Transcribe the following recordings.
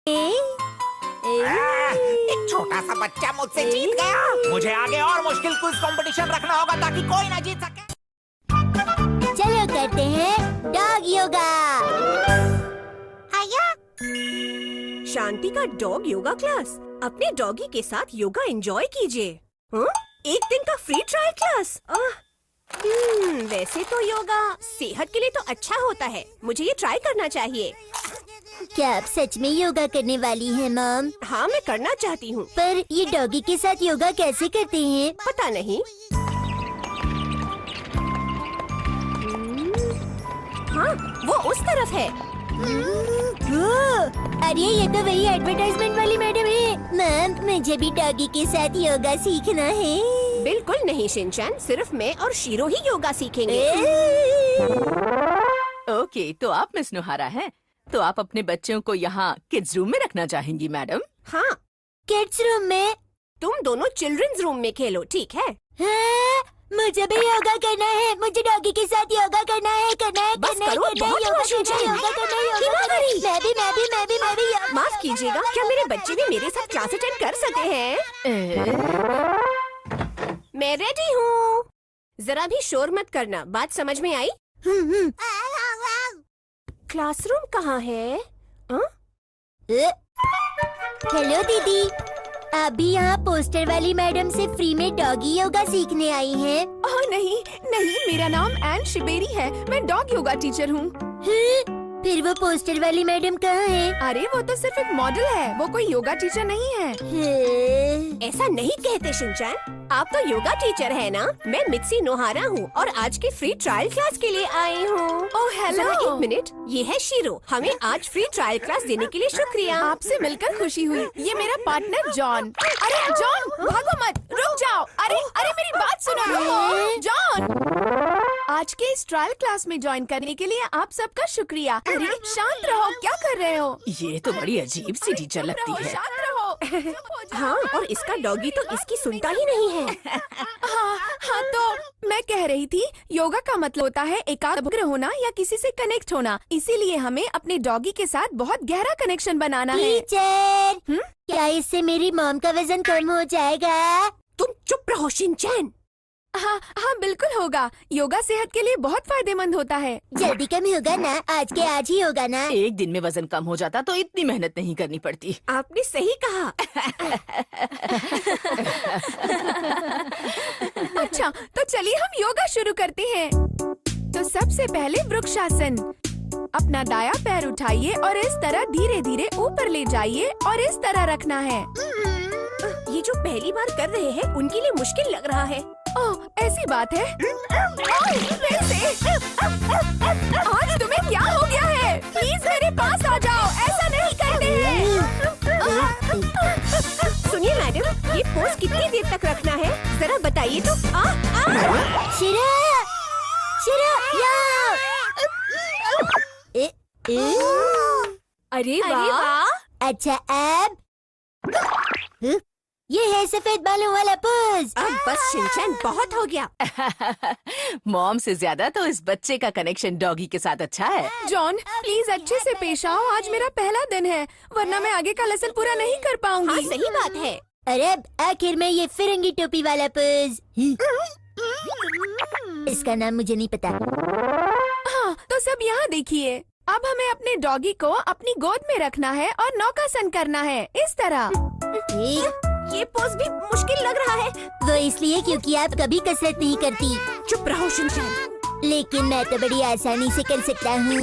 एक छोटा सा बच्चा मुझसे जीत गया। मुझे आगे और मुश्किल क्विज कंपटीशन रखना होगा ताकि कोई ना जीत सके। चलो करते हैं डॉग योगा। आया। शांति का डॉग योगा क्लास। अपने डॉगी के साथ योगा एंजॉय कीजिए। एक दिन का फ्री ट्रायल क्लास। वैसे तो योगा सेहत के लिए तो अच्छा होता है, मुझे ये ट्राई करना चाहिए। क्या आप सच में योगा करने वाली हैं मॉम? हाँ, मैं करना चाहती हूँ। पर ये डॉगी के साथ योगा कैसे करते हैं? पता नहीं। हाँ, वो उस तरफ है। अरे ये तो वही एडवर्टाइजमेंट वाली मैडम है। मैम, मुझे भी डॉगी के साथ योगा सीखना है। बिल्कुल नहीं शिनचैन, सिर्फ मैं और शीरो ही योगा सीखेंगे। ओके, तो आप मिस नोहारा हैं। तो आप अपने बच्चों को यहाँ किड्स रूम में रखना चाहेंगी मैडम? हाँ, किड्स रूम में? तुम दोनों चिल्ड्रंस रूम में खेलो, ठीक है? हाँ, मुझे भी योगा करना है। मुझे डॉगी के साथ योगा करना है। बस करो, बहुत हुआ शिनचैन। मैं भी माफ कीजिएगा, क्या मेरे बच्चे भी मेरे साथ क्लास अटेंड कर सकते हैं? मैं रेडी हूँ। जरा भी शोर मत करना, बात समझ में आई? क्लासरूम कहाँ है? हेलो दीदी, आप भी यहाँ पोस्टर वाली मैडम से फ्री में डॉगी योगा सीखने आई हैं? ओह नहीं, मेरा नाम एन शिबेरी है। मैं डॉग योगा टीचर हूँ। फिर वो पोस्टर वाली मैडम कहाँ है? अरे वो तो सिर्फ एक मॉडल है, वो कोई योगा टीचर नहीं है। ऐसा नहीं कहते शिनचैन, आप तो योगा टीचर है ना? मैं मित्सी नोहारा हूँ और आज की फ्री ट्रायल क्लास के लिए आई हूँ। Oh hello. जरा एक मिनट, ये है शीरो। हमें आज फ्री ट्रायल क्लास देने के लिए शुक्रिया। आपसे मिलकर खुशी हुई। ये मेरा पार्टनर जॉन। अरे जॉन, भागो मत, रुक जाओ। अरे मेरी बात सुनो जॉन। आज के इस ट्रायल क्लास में ज्वाइन करने के लिए आप सबका शुक्रिया। अरे शांत रहो, क्या कर रहे हो? ये तो बड़ी अजीब सी टीचर लगती है। शांत रहो। हाँ, और इसका डॉगी तो इसकी सुनता ही नहीं है। हाँ, तो मैं कह रही थी, योगा का मतलब होता है एकाग्र होना या किसी से कनेक्ट होना। इसीलिए हमें अपने डॉगी के साथ बहुत गहरा कनेक्शन बनाना है। टीचर, क्या इससे मेरी मॉम का वजन कम हो जाएगा? तुम चुप रहो शिनचैन। हाँ बिल्कुल होगा। योगा सेहत के लिए बहुत फायदेमंद होता है। जल्दी कम होगा ना? आज के आज ही होगा ना? एक दिन में वजन कम हो जाता तो इतनी मेहनत नहीं करनी पड़ती। आपने सही कहा। अच्छा, तो चलिए हम योगा शुरू करते हैं। तो सबसे पहले वृक्षासन। अपना दायां पैर उठाइए और इस तरह धीरे धीरे ऊपर ले जाइए और इस तरह रखना है। ये जो पहली बार कर रहे हैं उनके लिए मुश्किल लग रहा है। ओह, ऐसी बात है। फिर से। आज तुम्हें क्या हो गया है? प्लीज मेरे पास आ जाओ, ऐसा नहीं करते हैं। सुनिए मैडम, ये पोज कितनी देर तक रखना है? जरा बताइए तो। शिरा, अरे वाह। अच्छा, अब ये है सफेद बालों वाला पोज। अब बस शिनचैन, बहुत हो गया। मॉम से ज्यादा तो इस बच्चे का कनेक्शन डॉगी के साथ अच्छा है। जॉन, प्लीज अच्छे से पेश आओ। आज मेरा पहला दिन है, वरना मैं आगे का लेसन पूरा नहीं कर हाँ, पाऊंगी। सही बात है। अरे आखिर में ये फिरंगी टोपी वाला पोज। इसका नाम मुझे नहीं पता। हाँ, तो सब यहाँ देखिए। अब हमें अपने डॉगी को अपनी गोद में रखना है और नौकासन करना है, इस तरह। ये पोज भी मुश्किल लग रहा है। वो इसलिए क्योंकि आप कभी कसरत नहीं करती। चुप रहो शिनचैन। लेकिन मैं तो बड़ी आसानी से कर सकता हूँ।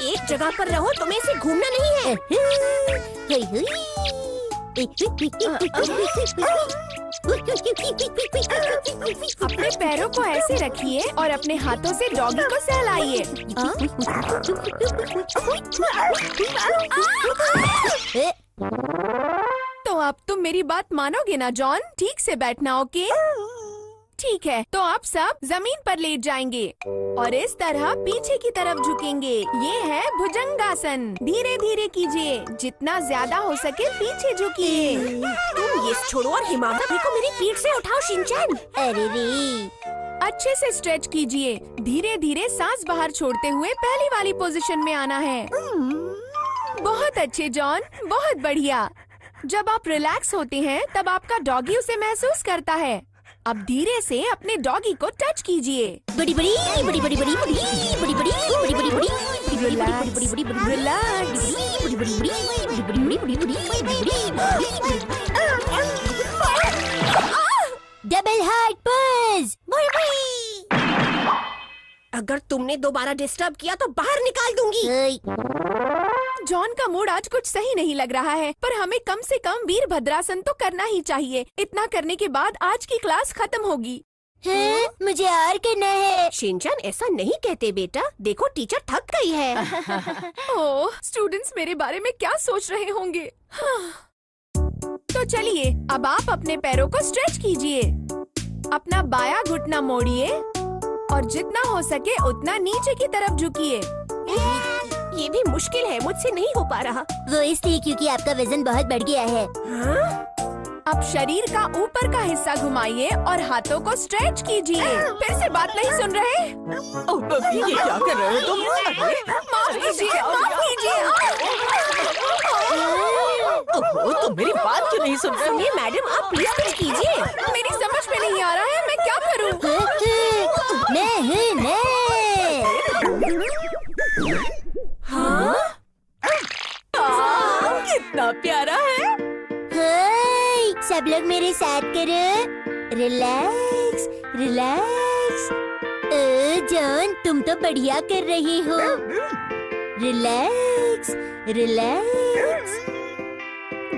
एक जगह पर रहो, तुम्हें इसे घूमना नहीं है। अपने पैरों को ऐसे रखिए और अपने हाथों से डॉगी को सहलाइए। तो अब तुम मेरी बात मानोगे ना जॉन? ठीक से बैठना, ओके? ठीक है, तो आप सब जमीन पर लेट जाएंगे और इस तरह पीछे की तरफ झुकेंगे। ये है भुजंगासन। धीरे धीरे कीजिए, जितना ज्यादा हो सके पीछे झुकिए। तुम ये छोड़ो और हिमावती को मेरी पीठ से उठाओ शिनचैन। अरे रे, अच्छे से स्ट्रेच कीजिए। धीरे धीरे सांस बाहर छोड़ते हुए पहली वाली पोजीशन में आना है। अच्छे जॉन, बहुत बढ़िया। जब आप रिलैक्स होते हैं तब आपका डॉगी उसे महसूस करता है। अब धीरे से अपने डॉगी को टच कीजिए। बड़ी बड़ी बड़ी बड़ी बड़ी बड़ी बड़ी बड़ी बड़ी बड़ी बड़ी डबल हार्ट पज। अगर तुमने दोबारा डिस्टर्ब किया तो बाहर निकाल दूंगी। जॉन का मूड आज कुछ सही नहीं लग रहा है, पर हमें कम से कम वीरभद्रासन तो करना ही चाहिए। इतना करने के बाद आज की क्लास खत्म होगी। मुझे और करना है। शिनचैन ऐसा नहीं कहते बेटा, देखो टीचर थक गई है। ओह, स्टूडेंट्स मेरे बारे में क्या सोच रहे होंगे। तो चलिए अब आप अपने पैरों को स्ट्रेच कीजिए। अपना बायां घुटना मोड़िए और जितना हो सके उतना नीचे की तरफ झुकिए। ये भी मुश्किल है, मुझसे नहीं हो पा रहा। वो इसलिए क्योंकि आपका वजन बहुत बढ़ गया है। अब शरीर का ऊपर का हिस्सा घुमाइए और हाथों को स्ट्रेच कीजिए। फिर से बात नहीं सुन रहे? ये क्या कर रहे हो तुम? माफ कीजिए, माफ कीजिए। तुम मेरी बात क्यों नहीं सुन रहे? सुनिए मैडम, आप प्लीज कुछ कीजिए। मेरी समझ में नहीं आ रहा है, मैं क्या करूं? नहीं। कितना प्यारा है। हाय, सब लोग मेरे साथ करो। Relax relax. जॉन, तुम तो बढ़िया कर रही हो। Relax relax.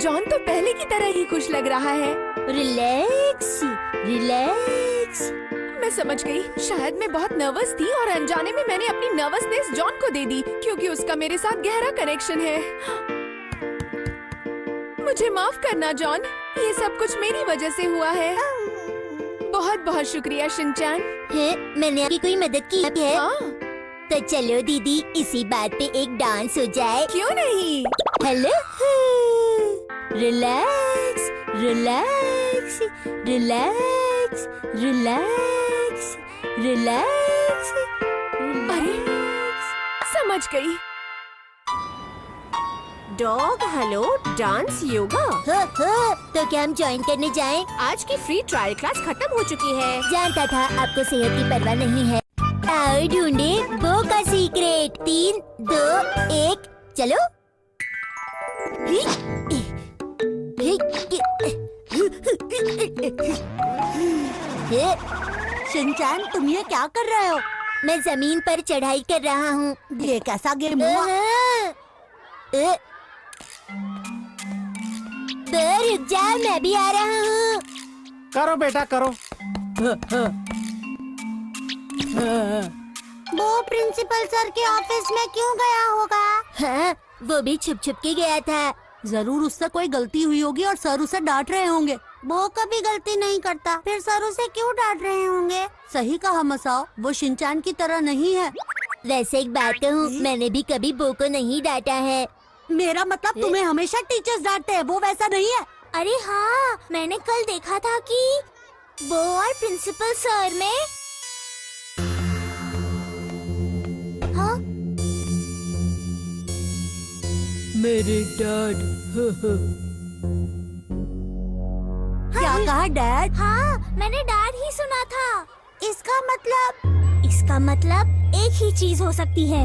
जॉन तो पहले की तरह ही खुश लग रहा है। Relax relax. मैं समझ गई, शायद मैं बहुत नर्वस थी और अनजाने में मैंने अपनी नर्वसनेस जॉन को दे दी, क्योंकि उसका मेरे साथ गहरा कनेक्शन है। मुझे माफ करना जॉन, ये सब कुछ मेरी वजह से हुआ है। बहुत बहुत शुक्रिया शिनचैन। मैंने आपकी कोई मदद की है? हाँ, तो चलो दीदी, इसी बात पे एक डांस हो जाए। क्यों नहीं? Hello. Relax relax relax relax relax. अरे, समझ गई। Dog hello dance yoga. तो क्या हम ज्वाइन करने जाएं? आज की फ्री ट्रायल क्लास खत्म हो चुकी है। जानता था आपको सेहत की परवाह नहीं है। आओ ढूंढे बो का सीक्रेट। 3, 2, 1 चलो। शिनचैन, तुम ये क्या कर रहे हो? मैं जमीन पर चढ़ाई कर रहा हूँ। ये कैसा गेम हुआ? रुक जा, मैं भी आ रहा हूँ। करो बेटा करो। वो प्रिंसिपल सर के ऑफिस में क्यों गया होगा? हाँ, वो भी छुप छुप के गया था। जरूर उससे कोई गलती हुई होगी और सर उसे डांट रहे होंगे। वो कभी गलती नहीं करता, फिर सर उसे क्यों डांट रहे होंगे? सही कहा मसाओ, वो शिनचैन की तरह नहीं है। वैसे एक बात कहूँ, मैंने भी कभी बो को नहीं डांटा है। मेरा मतलब तुम्हें हमेशा टीचर्स डांटते हैं, वो वैसा नहीं है। अरे हाँ, मैंने कल देखा था कि बो और प्रिंसिपल सर में। हाँ? मेरे डैड। क्या कहा डैड? हाँ, मैंने डैड ही सुना था। इसका मतलब एक ही चीज हो सकती है।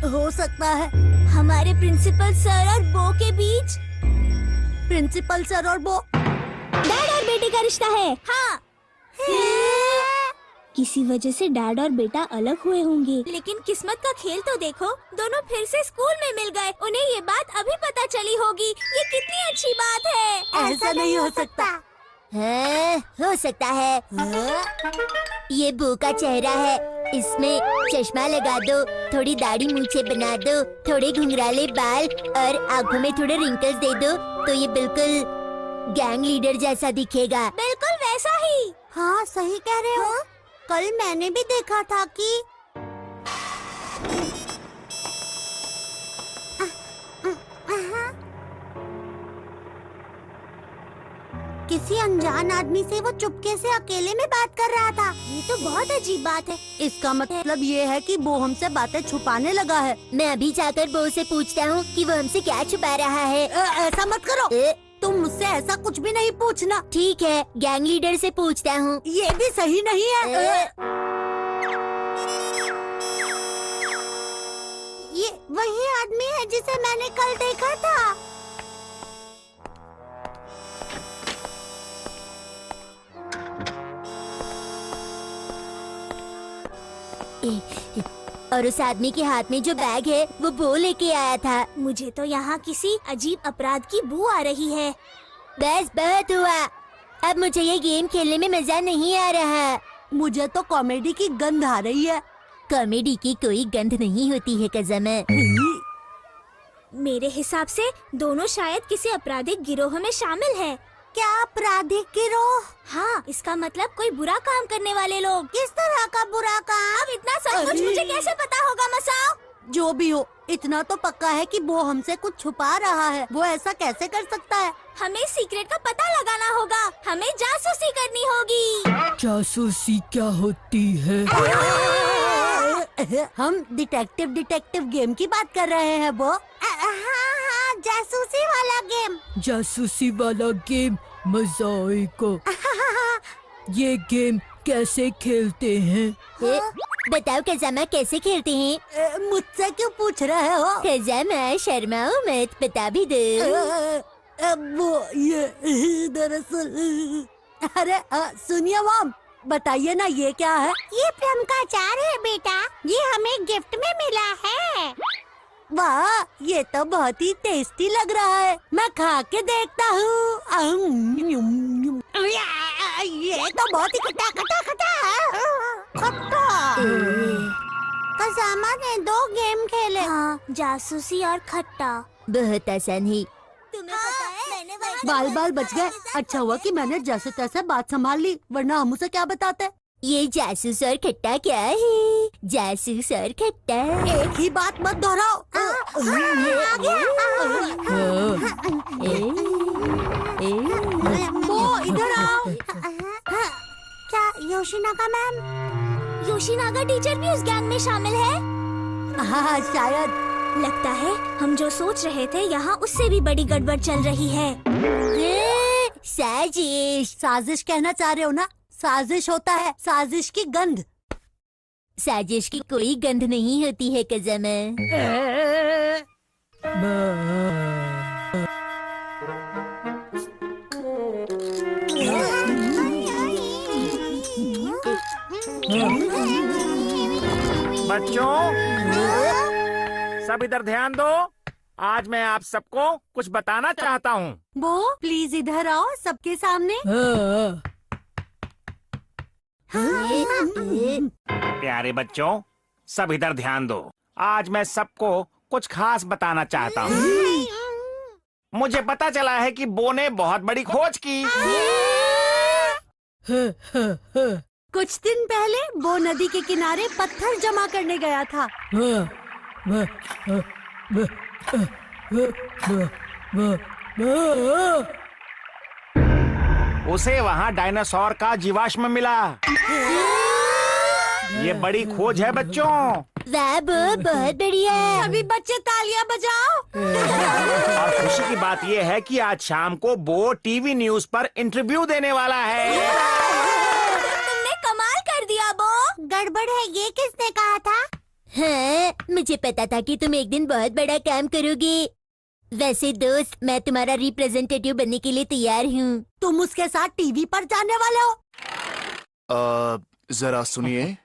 हो सकता है हमारे प्रिंसिपल सर और बो के बीच प्रिंसिपल सर और वो डैड और बेटे का रिश्ता है। हाँ। किसी वजह से डैड और बेटा अलग हुए होंगे। लेकिन किस्मत का खेल तो देखो, दोनों फिर से स्कूल में मिल गए। उन्हें ये बात अभी पता चली होगी। ये कितनी अच्छी बात है। ऐसा नहीं हो सकता। हो सकता है। ये बो का चेहरा है, इसमें चश्मा लगा दो, थोड़ी दाढ़ी मूछें बना दो, थोड़े घुंघराले बाल और आंखों में थोड़े रिंकल्स दे दो, तो ये बिल्कुल गैंग लीडर जैसा दिखेगा। बिल्कुल वैसा ही। हाँ, सही कह रहे हो। कल मैंने भी देखा था कि किसी अनजान आदमी से वो चुपके से अकेले में बात कर रहा था। ये तो बहुत अजीब बात है। इसका मतलब ये है कि वो हमसे बातें छुपाने लगा है। मैं अभी जाकर बो से पूछता हूँ कि वो हमसे क्या छुपा रहा है। ऐसा मत करो। तुम मुझसे ऐसा कुछ भी नहीं पूछना। ठीक है, गैंग लीडर से पूछता हूँ। ये भी सही नहीं है। ये वही आदमी है जिसे मैंने कल देखा था। और उस आदमी के हाथ में जो बैग है वो बो लेके आया था। मुझे तो यहाँ किसी अजीब अपराध की बू आ रही है। बस बहुत हुआ, अब मुझे ये गेम खेलने में मजा नहीं आ रहा। मुझे तो कॉमेडी की गंध आ रही है। कॉमेडी की कोई गंध नहीं होती है कज़म। मेरे हिसाब से दोनों शायद किसी आपराधिक गिरोह में शामिल है। क्या आपराधिक गिरोह? हाँ, इसका मतलब कोई बुरा काम करने वाले लोग। किस तरह का बुरा काम? अब इतना सब कुछ मुझे कैसे पता होगा मसाओ? जो भी हो, इतना तो पक्का है कि वो हमसे कुछ छुपा रहा है। वो ऐसा कैसे कर सकता है? हमें सीक्रेट का पता लगाना होगा। हमें जासूसी करनी होगी। जासूसी क्या होती है? हम डिटेक्टिव गेम की बात कर रहे हैं वो। हाँ, जासूसी वाला गेम। जासूसी वाला गेम मजा आएगा। ये गेम कैसे खेलते हैं? बताओ कज़ामा, कैसे खेलते हैं? मुझसे क्यों पूछ रहे हो? कज़ामा शर्माओ मत, बता भी दो। वो ये दरअसल अरे सुनिए मॉम, बताइए ना ये क्या है? ये प्लम का अचार है बेटा। ये हमें गिफ्ट में मिला है। वाह, ये तो बहुत ही टेस्टी लग रहा है। मैं खा के देखता हूँ। ये तो बहुत ही खट्टा है। कज़ामा ने 2 गेम खेले। हाँ, जासूसी और खट्टा। बहुत आसान है। तुम्हें पता है मैंने बाल बाल बच गए। अच्छा हुआ कि मैंने जैसे तैसे बात संभाल ली, वरना हम उसे क्या बताते। ये जासूस और खट्टा क्या है? जासूस और खट्टा एक ही बात मत दोहराओ। वो इधर आओ। क्या योशिनागा मैम? योशिनागा टीचर भी उस गैंग में शामिल है। हाँ शायद। लगता है हम जो सोच रहे थे यहाँ उससे भी बड़ी गड़बड़ चल रही है। साजिश। साजिश कहना चाह रहे हो ना? साजिश होता है साजिश की गंध। साजिश की कोई गंध नहीं होती है कज़म। बच्चों, सब इधर ध्यान दो। आज मैं आप सबको कुछ बताना चाहता हूँ। वो प्लीज इधर आओ सबके सामने। प्यारे बच्चों, सब इधर ध्यान दो। आज मैं सबको कुछ खास बताना चाहता हूँ। मुझे पता चला है कि बो ने बहुत बड़ी खोज की। कुछ दिन पहले वो नदी के किनारे पत्थर जमा करने गया था। उसे वहाँ डायनासोर का जीवाश्म मिला। ये बड़ी खोज है बच्चों। वाह बो, बहुत बढ़िया। सभी बच्चे तालियां बजाओ। और खुशी की बात ये है कि आज शाम को बो टीवी न्यूज पर इंटरव्यू देने वाला है। तुमने कमाल कर दिया बो। गड़बड़ है, ये किसने कहा था? हाँ, मुझे पता था कि तुम एक दिन बहुत बड़ा काम करोगे। वैसे दोस्त, मैं तुम्हारा रिप्रेजेंटेटिव बनने के लिए तैयार हूँ। तुम उसके साथ टीवी पर जाने वाले हो? जरा सुनिए।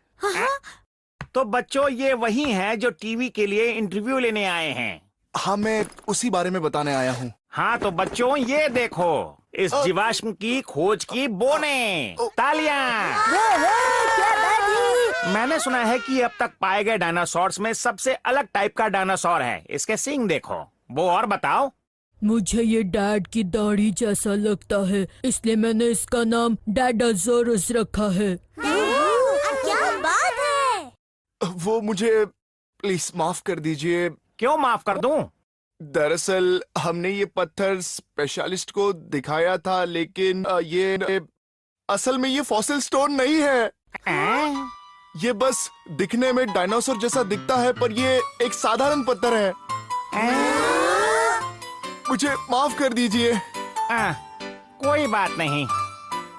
तो बच्चों, ये वही हैं जो टीवी के लिए इंटरव्यू लेने आए हैं। हाँ, मैं उसी बारे में बताने आया हूँ। हाँ तो बच्चों, ये देखो, इस जीवाश्म की खोज की बो ने। तालियां। मैंने सुना है कि अब तक पाए गए डायनासोर्स में सबसे अलग टाइप का डायनासोर है। इसके सींग देखो। वो और बताओ। मुझे ये डैड की दाढ़ी जैसा लगता है, इसलिए मैंने इसका नाम डैडाज़ोरस रखा है। क्या बात है? वो मुझे प्लीज माफ कर दीजिए। क्यों माफ कर दूं? दरअसल हमने ये पत्थर स्पेशलिस्ट को दिखाया था, लेकिन ये असल में ये फॉसिल स्टोन नहीं है। ये बस दिखने में डायनासोर जैसा दिखता है, पर ये एक साधारण पत्थर है। मुझे माफ कर दीजिए। कोई बात नहीं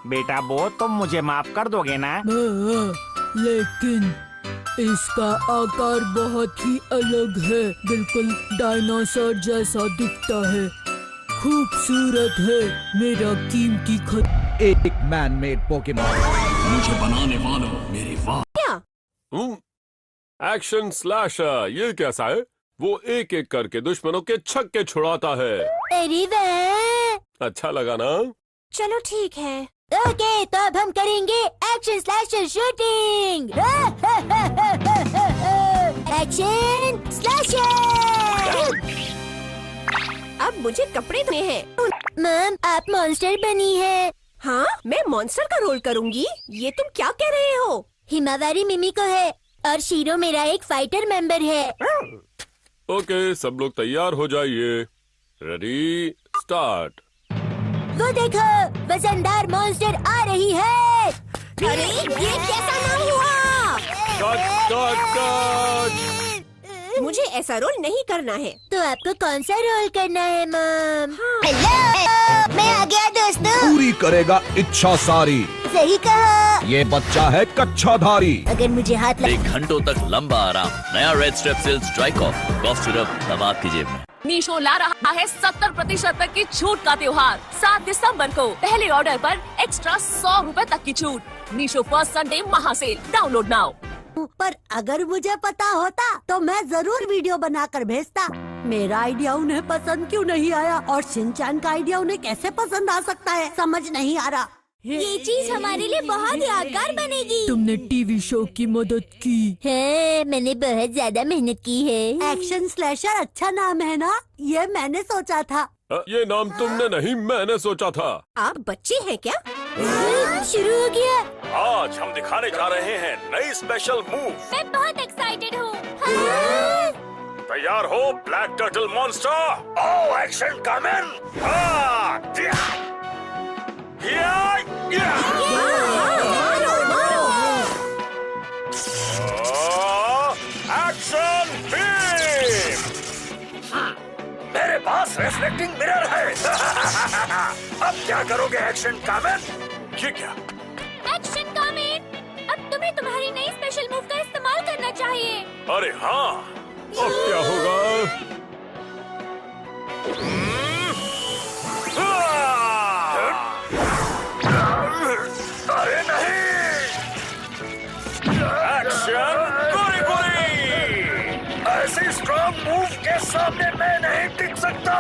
बेटा, वो तुम मुझे माफ कर दोगे ना? लेकिन इसका आकार बहुत ही अलग है, बिल्कुल डायनासोर जैसा दिखता है। खूबसूरत है, मेरा कीमती खत। एक मैन मेड पोकेमॉन मुझे बनाने वालों मेरी वाह। एक्शन स्लैशर, ये कैसा है? वो एक एक करके दुश्मनों के छक्के छुड़ाता है। अरे वाह, अच्छा लगा ना? चलो ठीक है। ओके, तो अब हम करेंगे action slasher shooting. Action slasher. अब मुझे कपड़े धोने हैं। मैम, आप मॉन्स्टर बनी है। हाँ, मैं मॉन्स्टर का रोल करूँगी। ये तुम क्या कह रहे हो? हिमावारी मिमिको है और शीरो मेरा एक फाइटर मेंबर है। ओके, सब लोग तैयार हो जाइए। Ready, start. वो देखो, वजनदार मॉन्स्टर आ रही है। अरे ये कैसा नाम हुआ? Cut cut cut. मुझे ऐसा रोल नहीं करना है। तो आपको कौन सा रोल करना है मैम? हेलो, मैं आ गया दोस्तों। पूरी करेगा इच्छा सारी। सही कहा। ये बच्चा है कच्छाधारी। अगर मुझे हाथ एक घंटों तक लंबा आराम। नया red Strepsils dry cough syrup अब आपकी जेब में। मीशो ला रहा है 70% तक की छूट का त्योहार। 7 दिसंबर को पहले ऑर्डर पर एक्स्ट्रा 100 रुपए तक की छूट। मीशो फर्स्ट संडे महासेल, डाउनलोड नाउ। पर अगर मुझे पता होता तो मैं जरूर वीडियो बनाकर भेजता। मेरा आइडिया उन्हें पसंद क्यों नहीं आया, और शिनचैन का आइडिया उन्हें कैसे पसंद आ सकता है, समझ नहीं आ रहा। ये चीज हमारे लिए बहुत यादगार बनेगी। तुमने टीवी शो की मदद की है। मैंने बहुत ज्यादा मेहनत की है। एक्शन स्लैशर अच्छा नाम है ना? ये मैंने सोचा था। ये नाम तुमने नहीं, मैंने सोचा था। आप बच्चे हैं क्या? शुरू हो गया। आज हम दिखाने जा रहे हैं नई स्पेशल मूव। मैं बहुत एक्साइटेड हूँ। तैयार हो black turtle monster? Oh action कमेन। Action beam. मेरे पास रिफ्लेक्टिंग मिरर है। अब क्या करोगे एक्शन कामेन? ये क्या? एक्शन कामेन, अब तुम्हें तुम्हारी नई स्पेशल मूव का इस्तेमाल करना चाहिए। अरे हाँ, अब क्या होगा? अरे नहीं! एक्शन गोरी गोरी! ऐसी स्ट्रॉन्ग मूव के सामने मैं नहीं टिक सकता।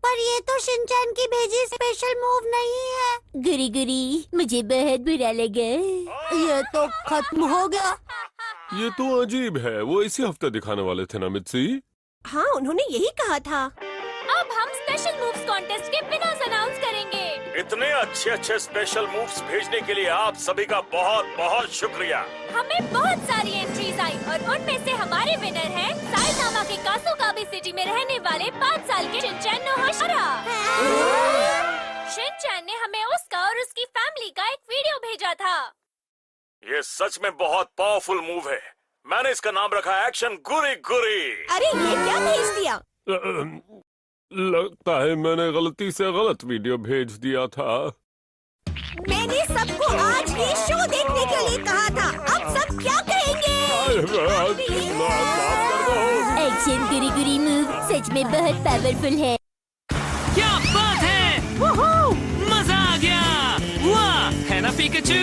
पर ये तो शिनचैन की भेजी स्पेशल मूव नहीं है। गुरी गुरी, मुझे बहुत बुरा लगा। ये तो खत्म हो गया। ये तो अजीब है। वो इसी हफ्ते दिखाने वाले थे ना मित्सी? हाँ, उन्होंने यही कहा था। अब हम स्पेशल मूव्स कॉन्टेस्ट के विनर्स अनाउंस करेंगे। इतने अच्छे अच्छे स्पेशल मूव्स भेजने के लिए आप सभी का बहुत बहुत शुक्रिया। हमें बहुत सारी एंट्रीज आई और उनमें से हमारे विनर हैं साइतामा के कासुकाबे सिटी में रहने वाले 5 साल के शिनचैन नोहाशिरा। शिनचैन ने हमें उसका और उसकी फैमिली का एक वीडियो भेजा था। ये सच में बहुत पावरफुल मूव है। मैंने इसका नाम रखा एक्शन गुरी गुरी। अरे ये क्या भेज दिया? लगता है मैंने गलती से गलत वीडियो भेज दिया था। मैंने सबको आज ये शो देखने के लिए कहा था। अब सब क्या कहेंगे? एक्शन गुरी गुरी मूव सच में बहुत पावरफुल है। क्या बात है, मजा आ गया। वाह, है ना पिकाचू?